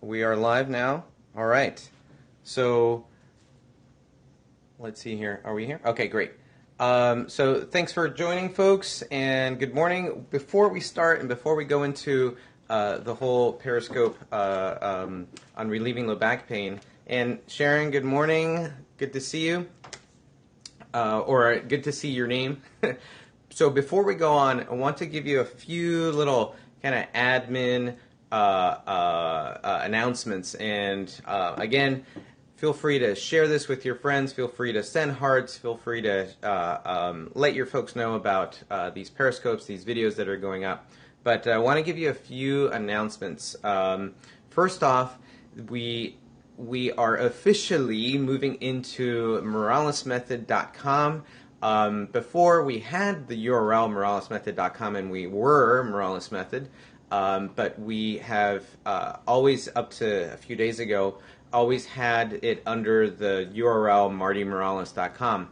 We are live now. All right. So let's see here. Are we here? Okay, great. So thanks for joining, folks, and good morning. Before we start and before we go into the whole Periscope on relieving low back pain, and Sharon, good morning. Good to see you. Or good to see your name. So before we go on, I want to give you a few little kind of admin announcements. And again, feel free to share this with your friends. Feel free to send hearts. Feel free to let your folks know about these Periscopes, these videos that are going up. But I want to give you a few announcements. First off, we are officially moving into moralesmethod.com. Before we had the URL moralesmethod.com and we were Morales Method, but we have always, up to a few days ago, always had it under the URL martymorales.com.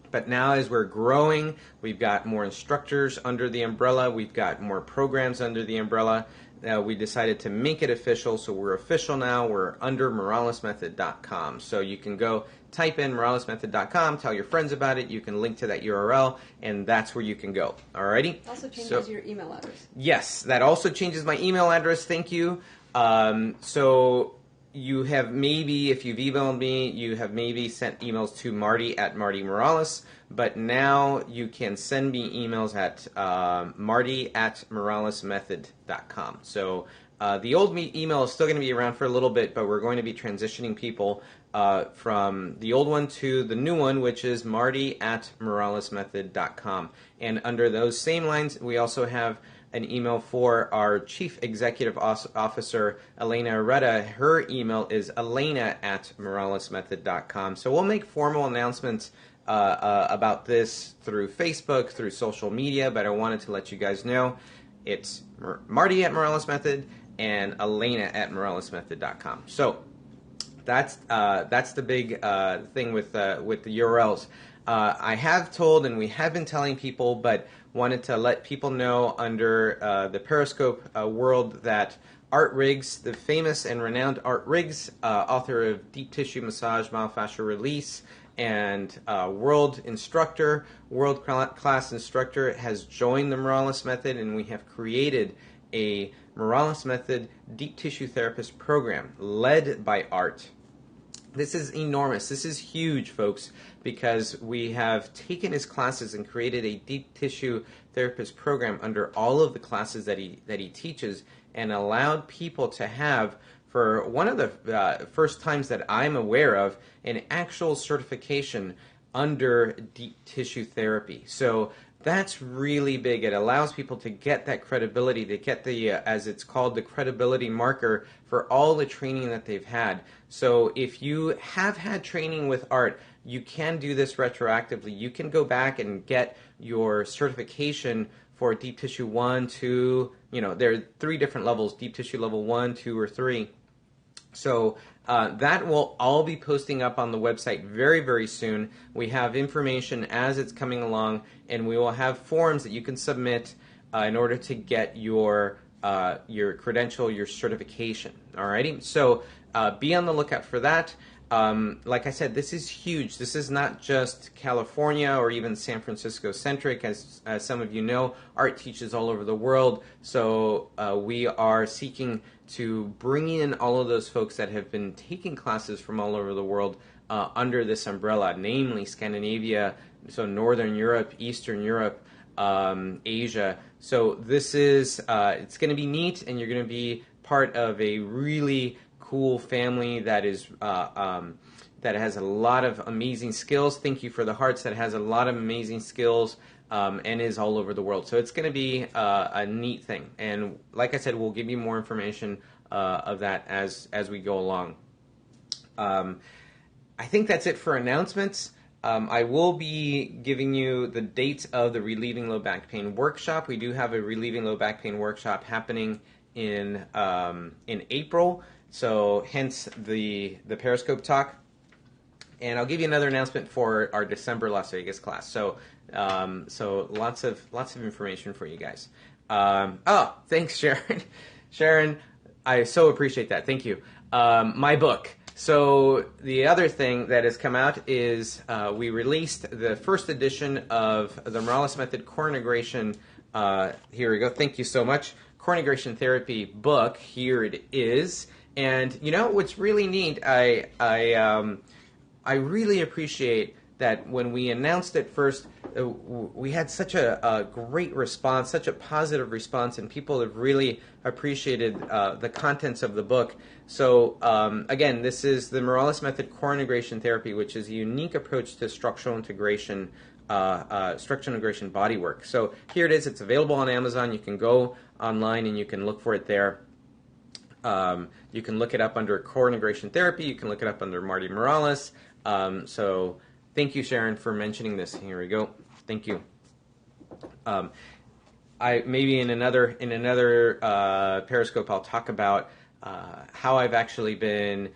But now as we're growing, we've got more instructors under the umbrella, we've got more programs under the umbrella. We decided to make it official, so we're official now. We're under moralesmethod.com. So you can go type in moralesmethod.com, tell your friends about it, you can link to that URL, and that's where you can go. Alrighty? Also changes your email address. Yes, that also changes my email address. Thank you. So you have maybe, if you've emailed me, you have maybe sent emails to Marty at Marty Morales, but now you can send me emails at Marty at moralesmethod.com. So the old email is still going to be around for a little bit, but we're going to be transitioning people from the old one to the new one, which is Marty at moralesmethod.com. And under those same lines, we also have an email for our Chief Executive Officer, Elena Arreta. Her email is elena at moralesmethod.com. So we'll make formal announcements about this through Facebook, through social media, but I wanted to let you guys know it's Marty at Morales Method and Elena at moralesmethod.com. So that's the big thing with the URLs. I have told, and we have been telling people, but wanted to let people know under the Periscope world that Art Riggs, the famous and renowned Art Riggs, author of Deep Tissue Massage, Myofascial Release, and world class instructor, has joined the Morales Method, and we have created a Morales Method Deep Tissue Therapist program led by Art. This is enormous. This is huge, folks, because we have taken his classes and created a deep tissue therapist program under all of the classes that he teaches, and allowed people to have, for one of the first times that I'm aware of, an actual certification under deep tissue therapy. So that's really big. It allows people to get that credibility, to get the, as it's called, the credibility marker for all the training that they've had. So if you have had training with Art, you can do this retroactively. You can go back and get your certification for deep tissue 1, 2, there are 3 different levels, deep tissue level 1, 2, or 3. So that will all be posting up on the website very, very soon. We have information as it's coming along, and we will have forms that you can submit in order to get your credential, your certification. Alrighty, so be on the lookout for that. Like I said, this is huge. This is not just California or even San Francisco centric. As some of you know, Art teaches all over the world. So we are seeking to bring in all of those folks that have been taking classes from all over the world under this umbrella, namely Scandinavia, so Northern Europe, Eastern Europe, Asia. So this is, it's going to be neat, and you're going to be part of a really cool family that is that has a lot of amazing skills. Thank you for the hearts. That has a lot of amazing skills and is all over the world. So it's going to be a neat thing. And like I said, we'll give you more information of that as we go along. I think that's it for announcements. I will be giving you the dates of the Relieving Low Back Pain workshop. We do have a Relieving Low Back Pain workshop happening in April. So hence the Periscope talk. And I'll give you another announcement for our December Las Vegas class. So so lots of information for you guys. Oh, thanks, Sharon. Sharon, I so appreciate that. Thank you. My book. So the other thing that has come out is we released the first edition of the Morales Method Core Integration. Here we go. Thank you so much. Core Integration Therapy book. Here it is. And you know what's really neat? I really appreciate that when we announced it first, we had such a great response, such a positive response, and people have really appreciated the contents of the book. So again, this is the Morales Method Core Integration Therapy, which is a unique approach to structural integration bodywork. So here it is. It's available on Amazon. You can go online and you can look for it there. You can look it up under Core Integration Therapy. You can look it up under Marty Morales. So thank you, Sharon, for mentioning this. Here we go. Thank you. I maybe in another Periscope I'll talk about how I've actually been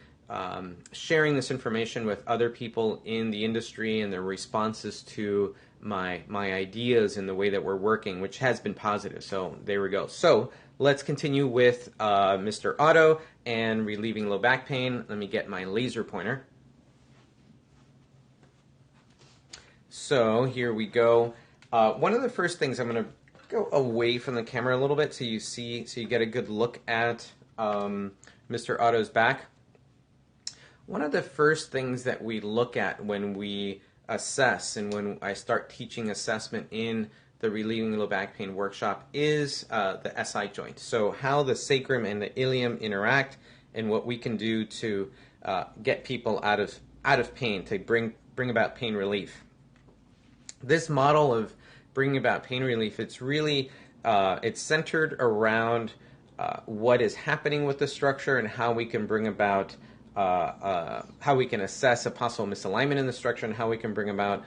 sharing this information with other people in the industry and their responses to my ideas and the way that we're working, which has been positive. So there we go. So let's continue with Mr. Otto and relieving low back pain. Let me get my laser pointer. So here we go. One of the first things, I'm going to go away from the camera a little bit so you get a good look at Mr. Otto's back. One of the first things that we look at when we assess and when I start teaching assessment in the Relieving Low Back Pain workshop is the SI joint. So how the sacrum and the ilium interact and what we can do to get people out of pain, to bring about pain relief. This model of bringing about pain relief, it's really it's centered around what is happening with the structure and how we can bring about how we can assess a possible misalignment in the structure and how we can bring about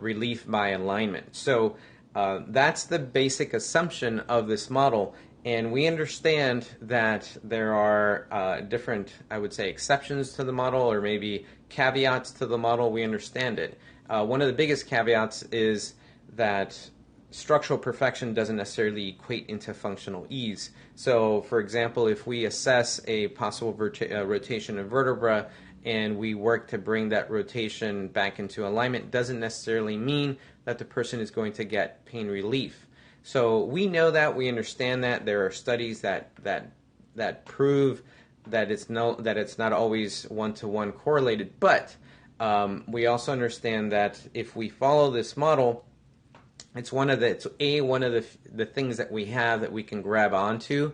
relief by alignment. So that's the basic assumption of this model, and we understand that there are different, I would say, exceptions to the model or maybe caveats to the model. We understand it. One of the biggest caveats is that structural perfection doesn't necessarily equate into functional ease. So, for example, if we assess a possible rotation of vertebra and we work to bring that rotation back into alignment, doesn't necessarily mean that the person is going to get pain relief. So we know that, we understand that. There are studies that prove that it's not always one-to-one correlated, but we also understand that if we follow this model, it's one of the things that we have that we can grab onto.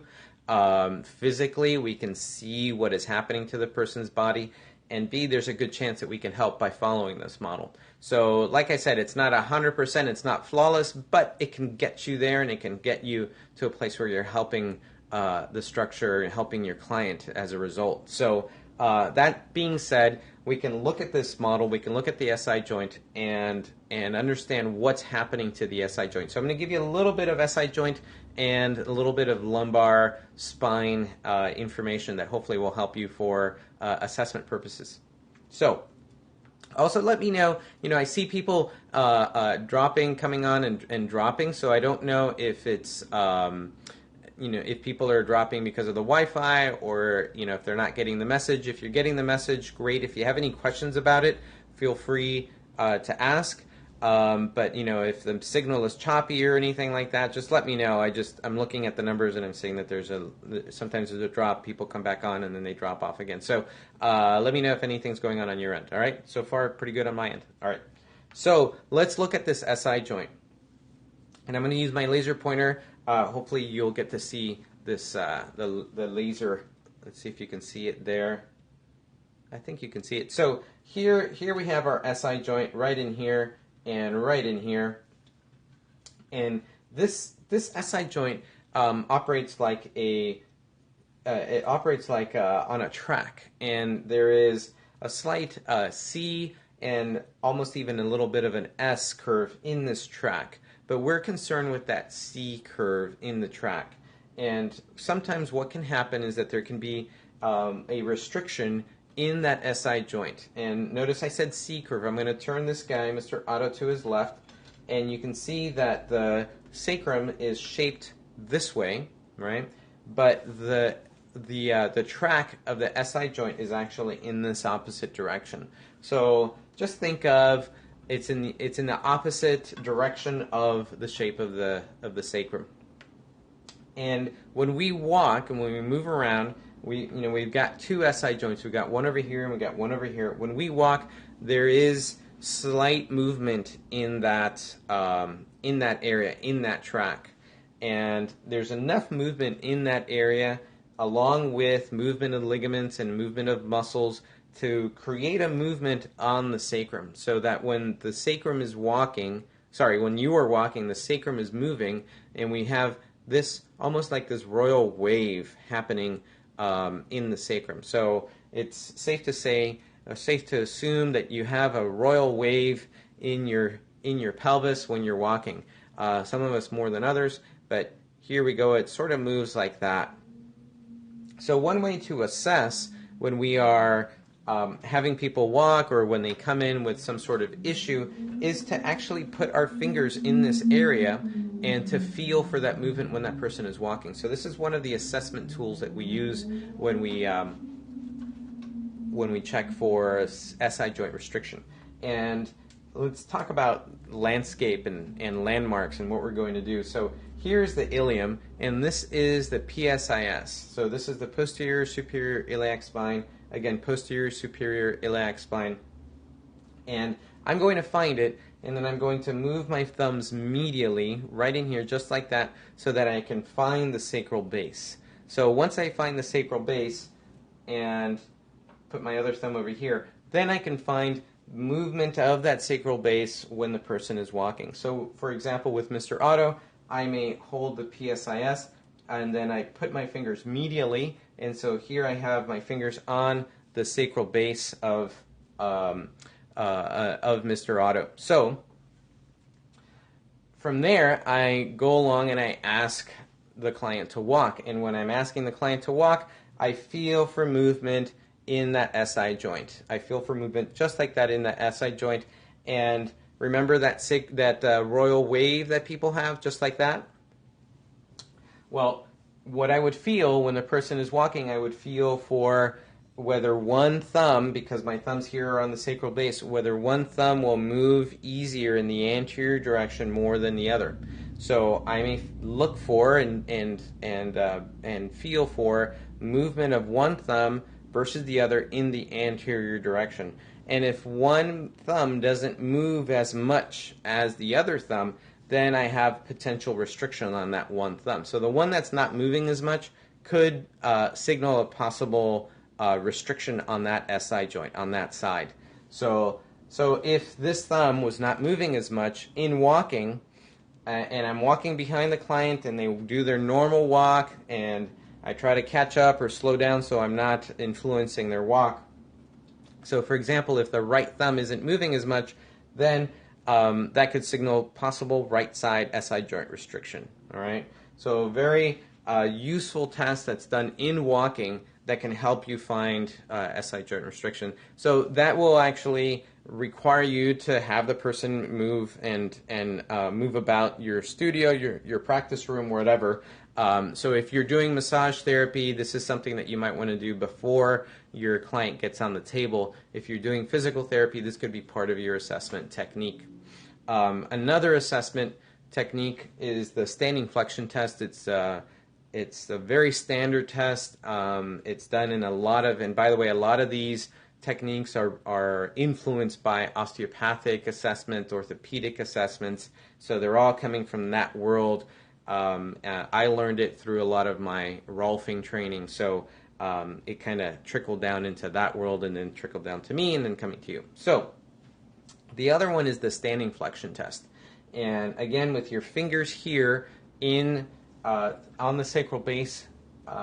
Physically, we can see what is happening to the person's body, and B, there's a good chance that we can help by following this model. So, like I said, it's not 100%, it's not flawless, but it can get you there, and it can get you to a place where you're helping the structure and helping your client as a result. So, that being said, we can look at this model, we can look at the SI joint and understand what's happening to the SI joint. So I'm going to give you a little bit of SI joint and a little bit of lumbar spine information that hopefully will help you for assessment purposes. So also let me know, I see people coming on and dropping, so I don't know if it's if people are dropping because of the Wi-Fi or, if they're not getting the message. If you're getting the message, great. If you have any questions about it, feel free to ask. But, if the signal is choppy or anything like that, just let me know. I'm looking at the numbers and I'm seeing that sometimes there's a drop. People come back on and then they drop off again. So let me know if anything's going on your end. All right. So far, pretty good on my end. All right. So let's look at this SI joint. And I'm going to use my laser pointer. Hopefully you'll get to see this the laser. Let's see if you can see it there. I think you can see it. So here we have our SI joint right in here and right in here. And this SI joint operates like on a track, and there is a slight C and almost even a little bit of an S curve in this track. But we're concerned with that C curve in the track. And sometimes what can happen is that there can be a restriction in that SI joint. And notice I said C curve. I'm going to turn this guy, Mr. Otto, to his left. And you can see that the sacrum is shaped this way, right? But the the track of the SI joint is actually in this opposite direction. So just think of it's in the opposite direction of the shape of the sacrum. And when we walk and when we move around, we've got two SI joints. We've got one over here and we've got one over here. When we walk, there is slight movement in that area, in that track. And there's enough movement in that area, along with movement of ligaments and movement of muscles, to create a movement on the sacrum, so that when the sacrum is when you are walking, the sacrum is moving, and we have this almost like this royal wave happening in the sacrum. So it's safe to assume that you have a royal wave in your pelvis when you're walking. Some of us more than others, but here we go. It sort of moves like that. So one way to assess when we are having people walk or when they come in with some sort of issue is to actually put our fingers in this area and to feel for that movement when that person is walking. So this is one of the assessment tools that we use when we check for SI joint restriction. And let's talk about landscape and landmarks and what we're going to do. So here's the ilium, and this is the PSIS. So this is the posterior superior iliac spine. Again, posterior superior iliac spine. And I'm going to find it, and then I'm going to move my thumbs medially right in here, just like that, so that I can find the sacral base. So once I find the sacral base and put my other thumb over here, then I can find movement of that sacral base when the person is walking. So for example, with Mr. Otto, I may hold the PSIS and then I put my fingers medially, and so here I have my fingers on the sacral base of Mr. Otto. So from there, I go along and I ask the client to walk, and when I'm asking the client to walk, I feel for movement in that SI joint. I feel for movement just like that in that SI joint. And remember that royal wave that people have, just like that? Well, what I would feel when the person is walking, I would feel for whether one thumb, because my thumbs here are on the sacral base, whether one thumb will move easier in the anterior direction more than the other. So I may look for and feel for movement of one thumb versus the other in the anterior direction. And if one thumb doesn't move as much as the other thumb, then I have potential restriction on that one thumb. So the one that's not moving as much could signal a possible restriction on that SI joint, on that side. So if this thumb was not moving as much in walking, and I'm walking behind the client and they do their normal walk, and I try to catch up or slow down so I'm not influencing their walk. So for example, if the right thumb isn't moving as much, then that could signal possible right side SI joint restriction. All right. So a very useful test that's done in walking that can help you find SI joint restriction. So that will actually require you to have the person move and move about your studio, your practice room, whatever. So if you're doing massage therapy, this is something that you might want to do before your client gets on the table. If you're doing physical therapy, this could be part of your assessment technique. Another assessment technique is the standing flexion test. It's a very standard test. It's done in and by the way, a lot of these techniques are influenced by osteopathic assessment, orthopedic assessments. So they're all coming from that world. I learned it through a lot of my Rolfing training, so it kind of trickled down into that world and then trickled down to me and then coming to you. So the other one is the standing flexion test. And again, with your fingers here on the sacral base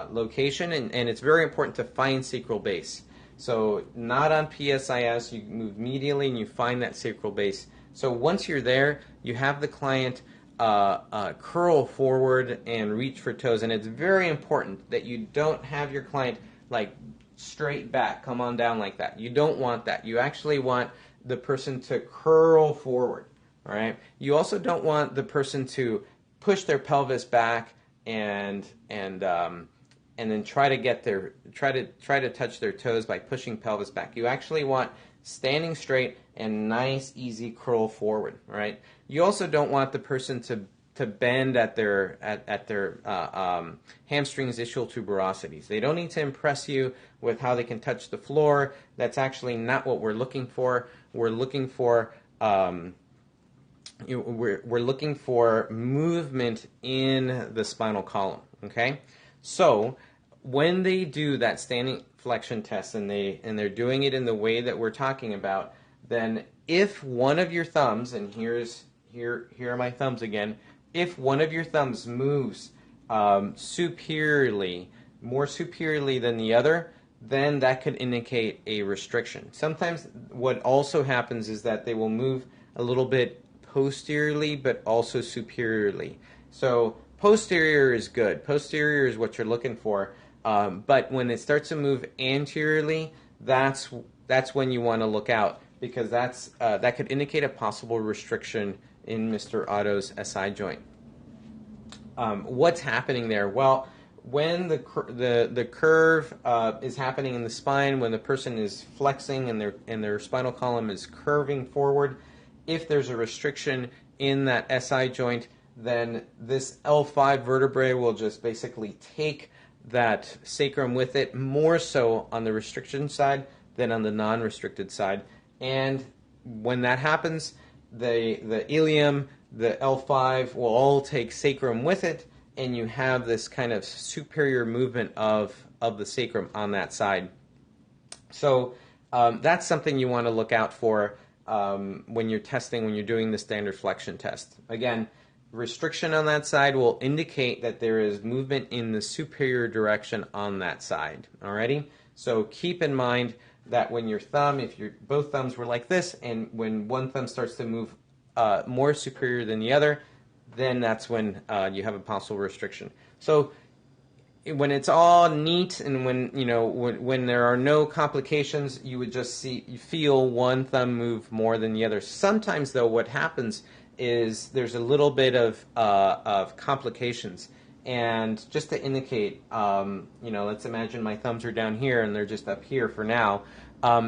location, and it's very important to find sacral base. So not on PSIS, you move medially and you find that sacral base. So once you're there, you have the client curl forward and reach for toes. And it's very important that you don't have your client like straight back, come on down like that. You don't want that. You actually want the person to curl forward. All right. You also don't want the person to push their pelvis back and and then try to touch their toes by pushing pelvis back. You actually want standing straight and nice, easy curl forward. All right. You also don't want the person to bend at their hamstrings, ischial tuberosities. They don't need to impress you with how they can touch the floor. That's actually not what we're looking for. We're looking for we're looking for movement in the spinal column. Okay, so when they do that standing flexion test and they're doing it in the way that we're talking about, then if one of your thumbs, and here are my thumbs again, if one of your thumbs moves more superiorly than the other, then that could indicate a restriction. Sometimes what also happens is that they will move a little bit posteriorly, but also superiorly. So posterior is good. Posterior is what you're looking for. But when it starts to move anteriorly, that's when you want to look out, because that could indicate a possible restriction in Mr. Otto's SI joint. What's happening there? Well, when the curve is happening in the spine, when the person is flexing and their spinal column is curving forward, if there's a restriction in that SI joint, then this L5 vertebrae will just basically take that sacrum with it, more so on the restriction side than on the non-restricted side. And when that happens, the ilium, the L5 will all take sacrum with it, and you have this kind of superior movement of the sacrum on that side. So that's something you want to look out for when you're doing the standard flexion test. Again, restriction on that side will indicate that there is movement in the superior direction on that side. Alrighty? So keep in mind that when both thumbs were like this, and when one thumb starts to move more superior than the other, then that's when you have a possible restriction. So when it's all neat and when there are no complications, you would just feel one thumb move more than the other. Sometimes, though, what happens is there's a little bit of complications. And just to indicate, let's imagine my thumbs are down here and they're just up here for now.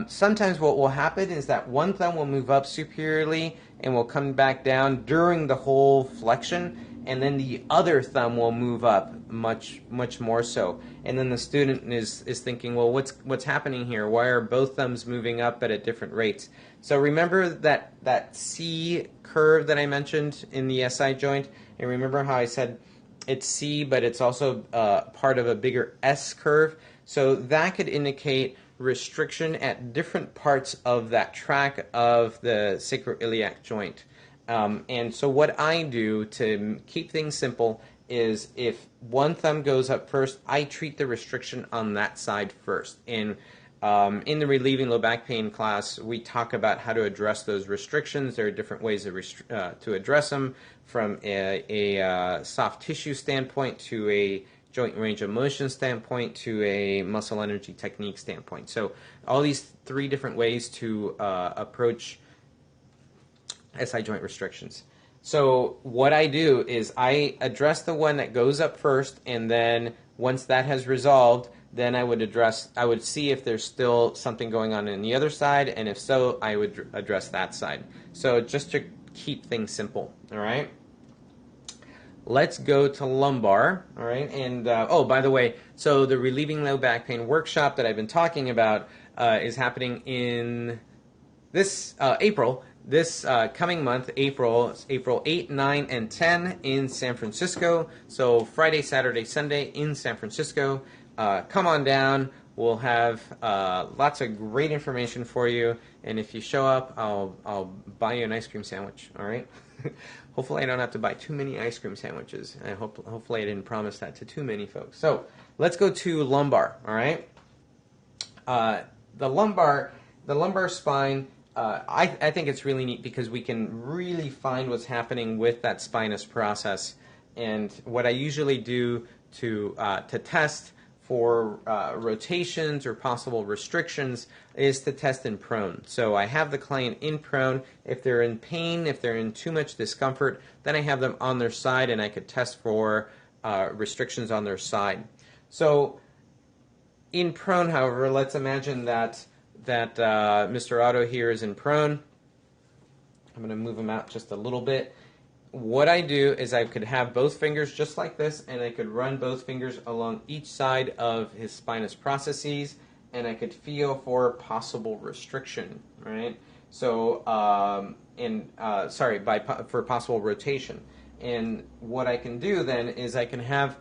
Sometimes what will happen is that one thumb will move up superiorly and will come back down during the whole flexion, and then the other thumb will move up much more so. And then the student is thinking, well, what's happening here? Why are both thumbs moving up but at different rates? So remember that C curve that I mentioned in the SI joint, and remember how I said it's C, but it's also part of a bigger S curve. So that could indicate restriction at different parts of that track of the sacroiliac joint. And so what I do to keep things simple is if one thumb goes up first, I treat the restriction on that side first. And in the relieving low back pain class, we talk about how to address those restrictions. There are different ways to address them, from a soft tissue standpoint to a joint range of motion standpoint to a muscle energy technique standpoint. So all these three different ways to approach SI joint restrictions. So what I do is I address the one that goes up first, and then once that has resolved, then I would see if there's still something going on the other side, and if so, I would address that side. So just to keep things simple, all right? Let's go to lumbar, all right? And, by the way, so the Relieving Low Back Pain workshop that I've been talking about is happening in this April. This coming month, April 8, 9, and 10 in San Francisco. So Friday, Saturday, Sunday in San Francisco. Come on down. We'll have lots of great information for you. And if you show up, I'll buy you an ice cream sandwich, all right? Hopefully I don't have to buy too many ice cream sandwiches. And hopefully I didn't promise that to too many folks. So let's go to lumbar, all right? The lumbar spine, I think it's really neat because we can really find what's happening with that spinous process. And what I usually do to test for rotations or possible restrictions is to test in prone. So I have the client in prone. If they're in pain, if they're in too much discomfort, then I have them on their side and I could test for restrictions on their side. So in prone, however, let's imagine that Mr. Otto here is in prone. I'm going to move him out just a little bit. What I do is I could have both fingers just like this, and I could run both fingers along each side of his spinous processes, and I could feel for possible restriction, right? So, for possible rotation. And what I can do then is I can have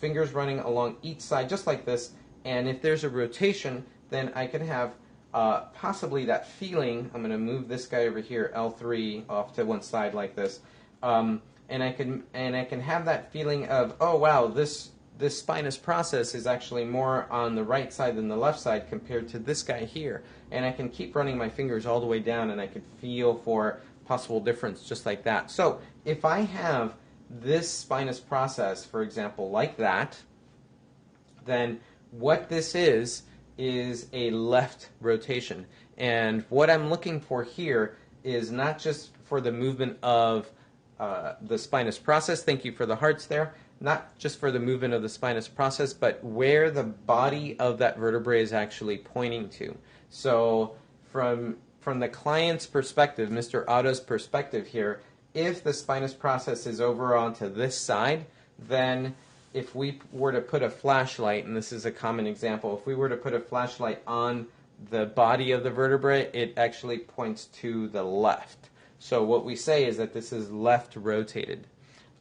fingers running along each side just like this, and if there's a rotation, then I can have possibly that feeling. I'm going to move this guy over here, L3, off to one side like this, and I can have that feeling of, oh wow, this spinous process is actually more on the right side than the left side compared to this guy here, and I can keep running my fingers all the way down, and I can feel for possible difference just like that. So if I have this spinous process, for example, like that, then what this is a left rotation. And what I'm looking for here is not just for the movement of the spinous process, thank you for the hearts there, not just for the movement of the spinous process, but where the body of that vertebrae is actually pointing to. So from the client's perspective, Mr. Otto's perspective here, if the spinous process is over onto this side, then if we were to put a flashlight, and this is a common example, if we were to put a flashlight on the body of the vertebrae, it actually points to the left. So what we say is that this is left rotated.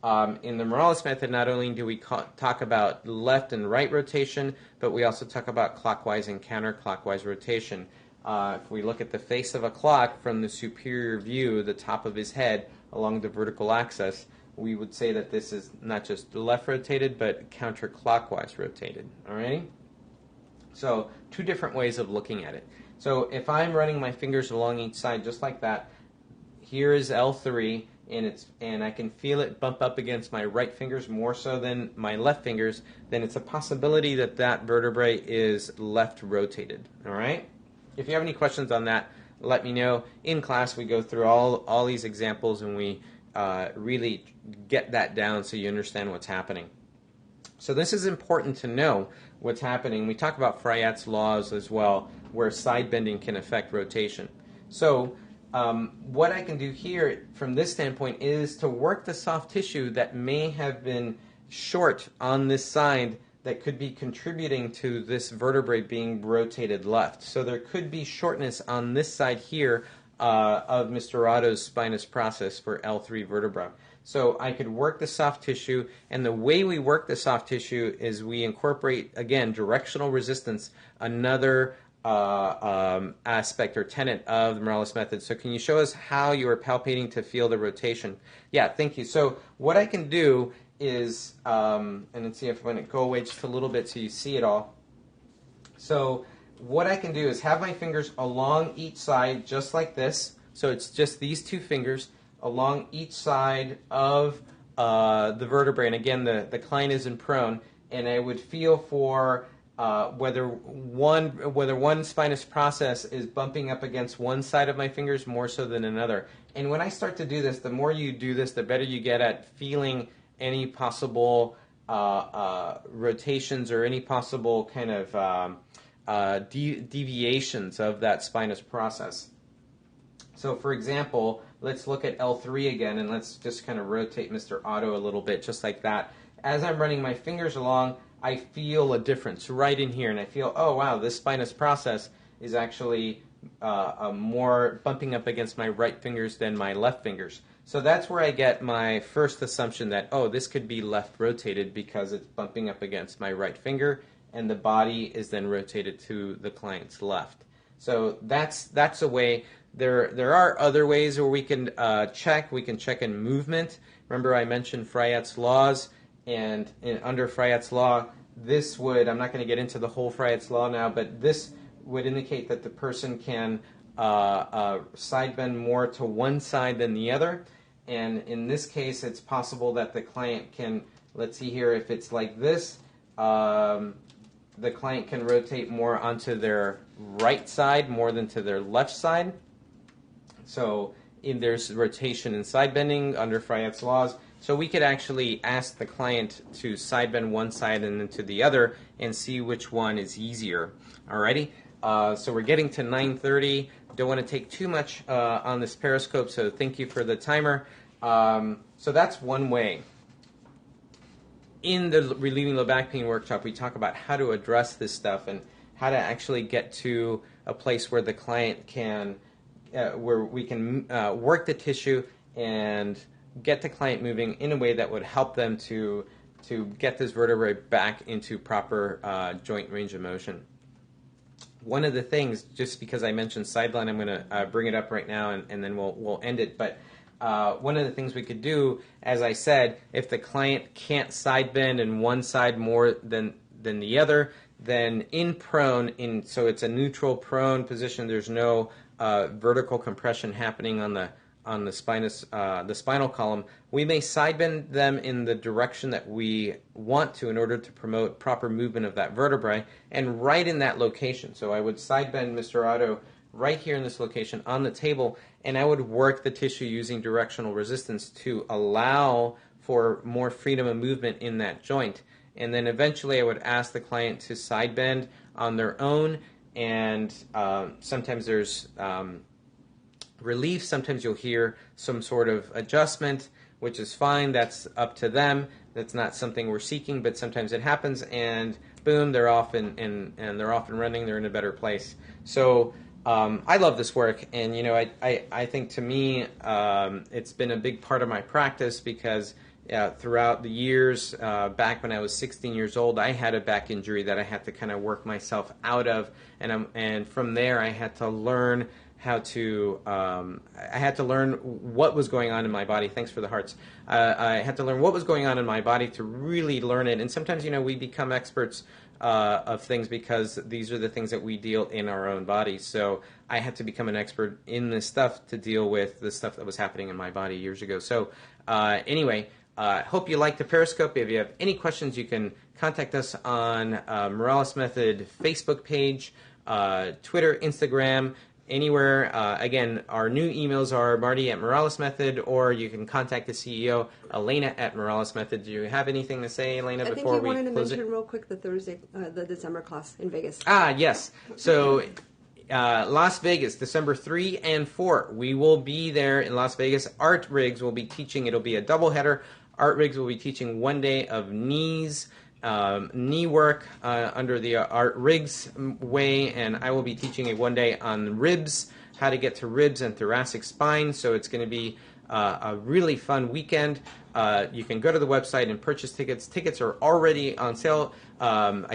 In the Morales method, not only do we talk about left and right rotation, but we also talk about clockwise and counterclockwise rotation. If we look at the face of a clock from the superior view, the top of his head along the vertical axis, we would say that this is not just left rotated, but counterclockwise rotated. All right? So two different ways of looking at it. So if I'm running my fingers along each side just like that, here is L3, and I can feel it bump up against my right fingers more so than my left fingers, then it's a possibility that that vertebrae is left rotated. All right? If you have any questions on that, let me know. In class, we go through all these examples, and we really get that down so you understand what's happening. So this is important to know what's happening. We talk about Fryat's laws as well, where side bending can affect rotation. So what I can do here from this standpoint is to work the soft tissue that may have been short on this side that could be contributing to this vertebrae being rotated left. So there could be shortness on this side here of Mr. Otto's spinous process for L3 vertebra. So I could work the soft tissue, and the way we work the soft tissue is we incorporate, again, directional resistance, another aspect or tenet of the Morales method. So can you show us how you are palpating to feel the rotation? Yeah, thank you. So what I can do is, and let's see if I'm going to go away just a little bit so you see it all. So what I can do is have my fingers along each side just like this. So it's just these two fingers along each side of the vertebrae. And again, the client is in prone, and I would feel for whether one spinous process is bumping up against one side of my fingers more so than another. And when I start to do this, the more you do this, the better you get at feeling any possible rotations or any possible kind of deviations of that spinous process. So for example, let's look at L3 again, and let's just kind of rotate Mr. Otto a little bit, just like that. As I'm running my fingers along, I feel a difference right in here, and I feel, oh wow, this spinous process is actually more bumping up against my right fingers than my left fingers. So that's where I get my first assumption that, oh, this could be left rotated because it's bumping up against my right finger, and the body is then rotated to the client's left. So that's a way. There are other ways where we can check. We can check in movement. Remember I mentioned Fryat's laws, and under Fryat's law, this would, I'm not going to get into the whole Fryat's law now, but this would indicate that the person can side bend more to one side than the other. And in this case, it's possible that the client can, let's see here, if it's like this, the client can rotate more onto their right side more than to their left side. So there's rotation and side bending under Fryat's laws. So we could actually ask the client to side bend one side and then to the other and see which one is easier. Alrighty? So we're getting to 9:30. Don't want to take too much on this Periscope, so thank you for the timer. So that's one way. In the Relieving Low Back Pain workshop, we talk about how to address this stuff and how to actually get to a place where the client can, where we can work the tissue and get the client moving in a way that would help them to get this vertebrae back into proper joint range of motion. One of the things, just because I mentioned sideline, I'm going to bring it up right now and then we'll end it. But one of the things we could do, as I said, if the client can't side bend in one side more than the other, then in prone, so it's a neutral prone position. There's no vertical compression happening on the spinal column. We may side bend them in the direction that we want to in order to promote proper movement of that vertebrae, and right in that location. So I would side bend Mr. Otto right here in this location on the table, and I would work the tissue using directional resistance to allow for more freedom of movement in that joint. And then eventually I would ask the client to side bend on their own, and sometimes there's relief, sometimes you'll hear some sort of adjustment, which is fine. That's up to them. That's not something we're seeking, but sometimes it happens, and boom, they're off and they're off and running. They're in a better place. So I love this work, and I think to me it's been a big part of my practice because throughout the years, back when I was 16 years old, I had a back injury that I had to kind of work myself out of, and from there I had to learn how to I had to learn what was going on in my body. Thanks for the hearts. I had to learn what was going on in my body to really learn it. And sometimes, we become experts of things because these are the things that we deal in our own bodies. So I had to become an expert in this stuff to deal with the stuff that was happening in my body years ago. So anyway, hope you like the Periscope. If you have any questions, you can contact us on Morales Method Facebook page, Twitter, Instagram, anywhere. Again, our new emails are Marty at Morales Method, or you can contact the CEO, Elena at Morales Method. Do you have anything to say, Elena, before we close it? I think you wanted to mention real quick the December class in Vegas. Yes. So Las Vegas, December 3 and 4. We will be there in Las Vegas. Art Riggs will be teaching. It'll be a doubleheader. Art Riggs will be teaching one day of knees, knee work under the Art Riggs way, and I will be teaching a one day on ribs, how to get to ribs and thoracic spine. So it's going to be a really fun weekend. You can go to the website and purchase tickets. Tickets are already on sale. I'm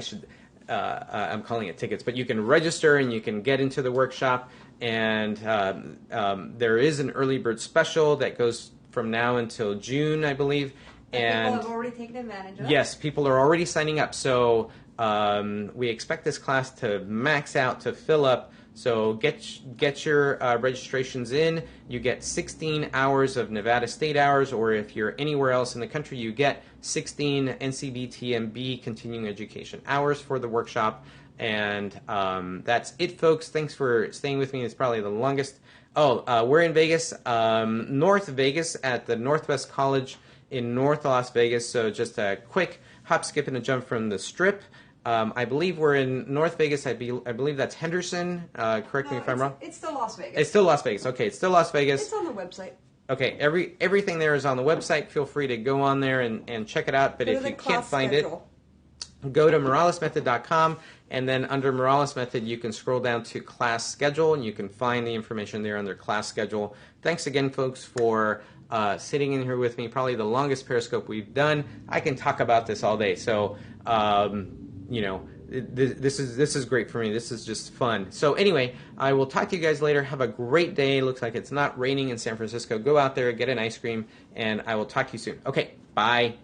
calling it tickets, but you can register and you can get into the workshop. And there is an early bird special that goes from now until June, I believe. And people have already taken advantage of. Yes, people are already signing up. So we expect this class to max out, to fill up. So get your registrations in. You get 16 hours of Nevada State hours, or if you're anywhere else in the country, you get 16 NCBTMB continuing education hours for the workshop. And that's it, folks. Thanks for staying with me. It's probably the longest. We're in Vegas, North Vegas, at the Northwest College in North Las Vegas. So just a quick hop, skip, and a jump from the Strip. I believe we're in North Vegas. I believe that's Henderson. Correct me if I'm wrong. It's still Las Vegas. It's still Las Vegas. Okay, it's still Las Vegas. It's on the website. Okay, everything there is on the website. Feel free to go on there and check it out. But if you can't find it, go to moralesmethod.com, and then under Morales Method, you can scroll down to class schedule, and you can find the information there under class schedule. Thanks again, folks, for sitting in here with me. Probably the longest Periscope we've done. I can talk about this all day. So, this is great for me. This is just fun. So anyway, I will talk to you guys later. Have a great day. Looks like it's not raining in San Francisco. Go out there, get an ice cream, and I will talk to you soon. Okay, bye.